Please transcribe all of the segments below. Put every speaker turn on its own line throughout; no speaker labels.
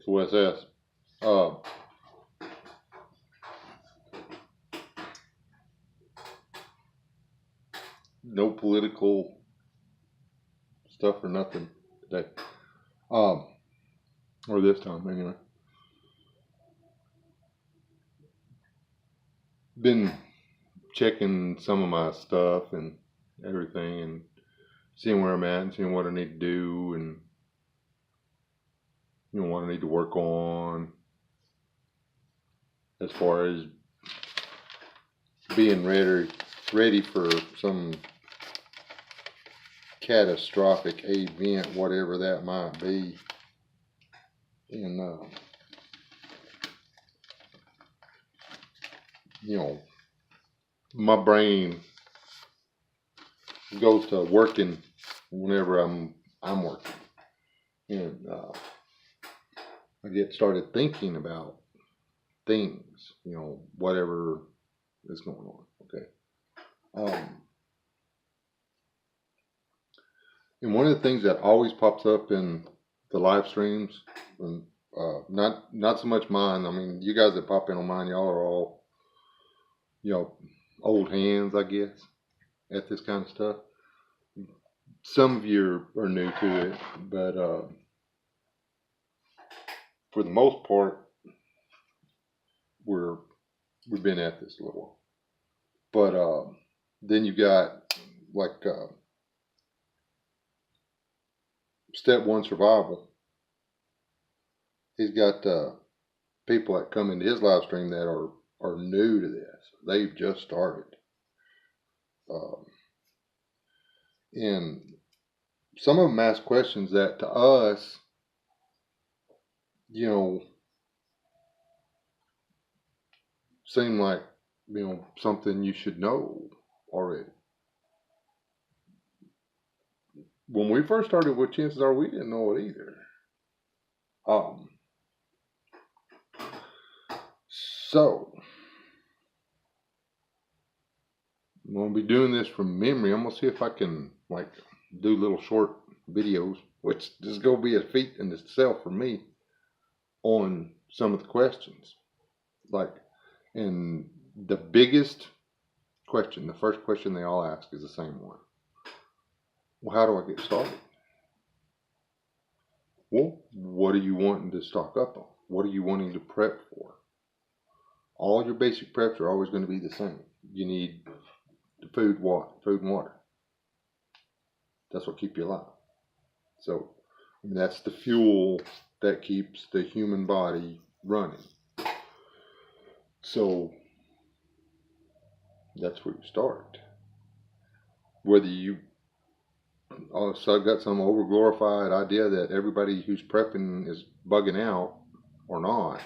What's this? Uh, no political stuff or nothing today. Or this time anyway. Been checking some of my stuff and everything and seeing where I'm at and seeing what I need to do and what I need to work on as far as being ready for some catastrophic event, whatever that might be. And my brain goes to working whenever I'm working, and I get started thinking about things, whatever is going on. Okay. And one of the things that always pops up in the live streams, and not so much mine. I mean, you guys that pop in on mine, y'all are all, old hands, I guess, at this kind of stuff. Some of you are new to it, but for the most part, we've been at this a little while. But then you got like step one survival. He's got people that come into his live stream that are new to this. They've just started. And some of them ask questions that to us, seem like, something you should know already. When we first started with Chances Are, we didn't know it either. So I'm going to be doing this from memory. I'm going to see if I can do little short videos, which is going to be a feat in itself for me, on some of the questions. And the biggest question, the first question they all ask is the same one. Well, how do I get started? Well, what are you wanting to stock up on? What are you wanting to prep for? All your basic preps are always going to be the same. You need the food and water. That's what keeps you alive. So, that's the fuel that keeps the human body running. So, that's where you start. Whether you also I've got some overglorified idea that everybody who's prepping is bugging out or not.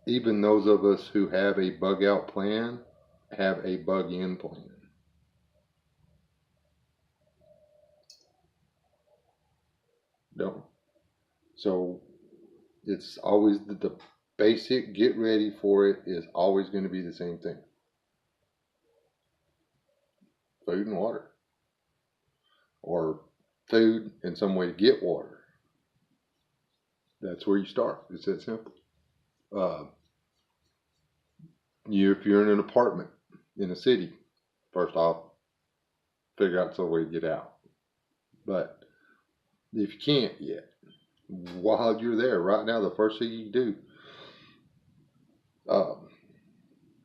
Even those of us who have a bug out plan have a bug in plan. Don't. So it's always the basic get ready for it is always going to be the same thing. Food and water. Or food and some way to get water. That's where you start. It's that simple. If you're in an apartment in a city, first off, figure out some way to get out. But if you can't yet, while you're there, right now, the first thing you can do,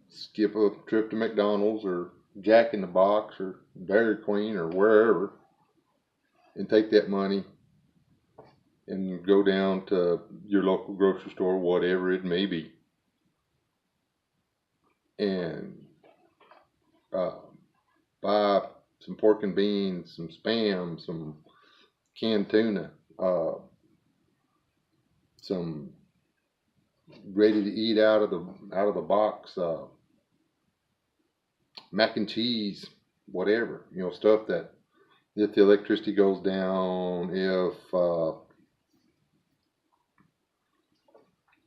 skip a trip to McDonald's or Jack in the Box or Dairy Queen or wherever, and take that money and go down to your local grocery store, whatever it may be, and buy some pork and beans, some Spam, some canned tuna, some ready to eat out of the box, mac and cheese, whatever, stuff that if the electricity goes down, if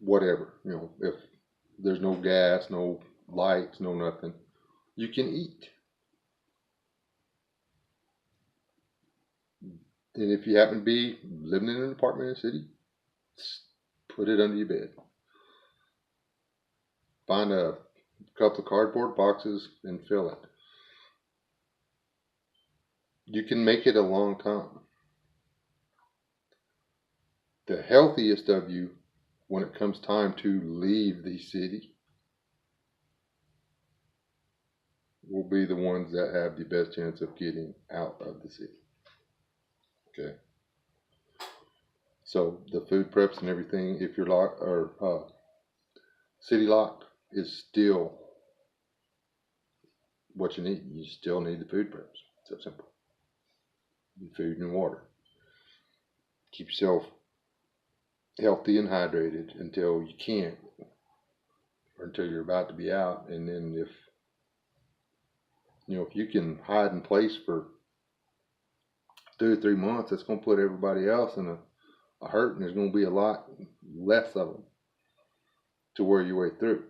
whatever, if there's no gas, no lights, no nothing, you can eat. And if you happen to be living in an apartment in the city, put it under your bed. Find a couple of cardboard boxes and fill it. You can make it a long time. The healthiest of you, when it comes time to leave the city, will be the ones that have the best chance of getting out of the city. Okay. So the food preps and everything, if you're locked or city locked, is still what you need. You still need the food preps. It's that simple. Food and water. Keep yourself healthy and hydrated until you can't, or until you're about to be out. And then if you can hide in place for 2 or 3 months, that's going to put everybody else in a hurt, and there's going to be a lot less of them to wear your way through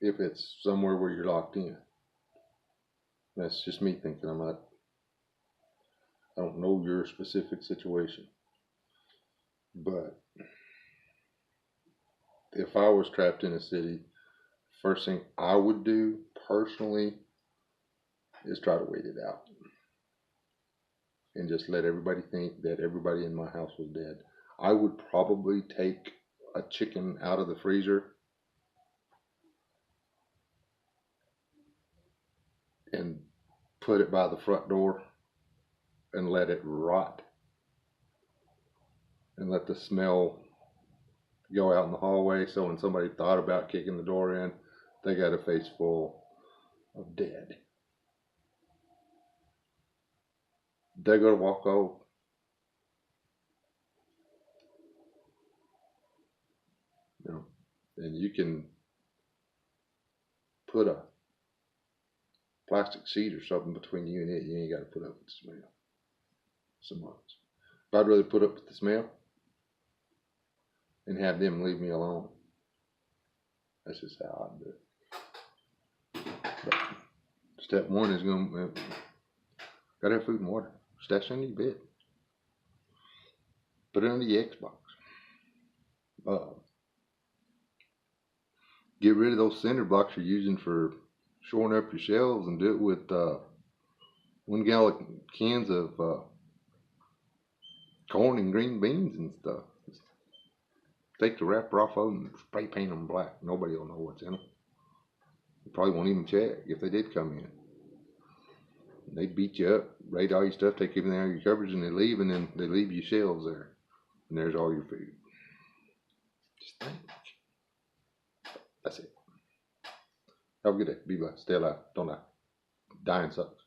if it's somewhere where you're locked in. That's just me thinking. I don't know your specific situation, but if I was trapped in a city, first thing I would do personally is try to wait it out and just let everybody think that everybody in my house was dead. I would probably take a chicken out of the freezer and put it by the front door and let it rot and let the smell go out in the hallway, so when somebody thought about kicking the door in, they got a face full of dead. They're going to walk over. And you can put a plastic sheet or something between you and it. You ain't got to put up with the smell so much. But I'd rather put up with the smell and have them leave me alone. That's just how I do it. But step one is gotta have food and water. Stash under your bed. Put it under your Xbox. Get rid of those cinder blocks you're using for shoring up your shelves, and do it with 1 gallon cans of corn and green beans and stuff. Just take the wrapper off of them and spray paint them black. Nobody will know what's in them. You probably won't even check if they did come in. They'd beat you up, raid all your stuff, take everything out of your cupboards, and they leave, and then they leave your shelves there. And there's all your food. Just think. That's it. Have a good day. Be blessed. Stay alive. Don't die. Dying sucks.